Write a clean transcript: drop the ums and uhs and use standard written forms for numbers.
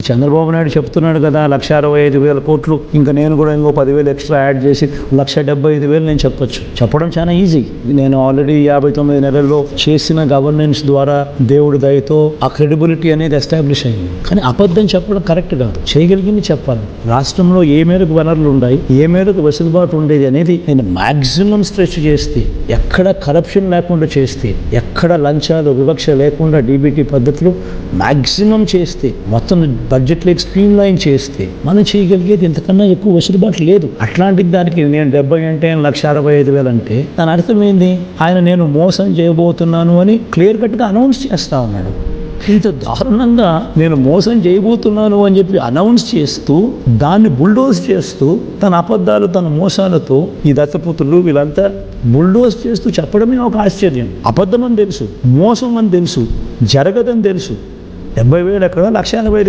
చంద్రబాబు నాయుడు చెప్తున్నాడు కదా 1,65,000 కోట్లు, ఇంకా నేను కూడా ఇంకో 10,000 ఎక్స్ట్రా యాడ్ చేసి 1,75,000 నేను చెప్పొచ్చు. చెప్పడం చాలా ఈజీ. నేను ఆల్రెడీ 59 నెలల్లో చేసిన గవర్నెన్స్ ద్వారా దేవుడి దయతో ఆ క్రెడిబిలిటీ అనేది ఎస్టాబ్లిష్ అయింది. కానీ అబద్ధం చెప్పడం కరెక్ట్ కాదు. చేయగలిగింది చెప్పాలి. రాష్ట్రంలో ఏ మేరకు వనరులు ఉన్నాయి, ఏ మేరకు వెసులుబాటు ఉండేది అనేది నేను మాక్సిమం స్ట్రెచ్ చేస్తే, ఎక్కడ కరప్షన్ లేకుండా చేస్తే, ఎక్కడ లంచాలు వివక్ష లేకుండా డీబీటీ పద్ధతులు మాక్సిమం చేస్తే, మొత్తం బడ్జెట్లో స్ట్రీమ్ లైన్ చేస్తే మనం చేయగలిగేది ఇంతకన్నా ఎక్కువ వెసులుబాటు లేదు. అట్లాంటి దానికి నేను 70 అంటే 1,65,000 అంటే దాని అర్థం ఏంది? ఆయన నేను మోసం చేయబోతున్నాను అని క్లియర్ కట్గా అనౌన్స్ చేస్తా ఉన్నాడు. ఇంత దారుణంగా నేను మోసం చేయబోతున్నాను అని చెప్పి అనౌన్స్ చేస్తూ దాన్ని బుల్డోజ్ చేస్తూ తన అబద్ధాలు తన మోసాలతో ఈ దత్తపుత్రులు వీళ్ళంతా బుల్డోజ్ చేస్తూ చెప్పడమే ఒక ఆశ్చర్యం. అబద్ధం అని తెలుసు, మోసం అని తెలుసు, జరగదని తెలుసు. 70,000 ఎక్కడ, 1,85,000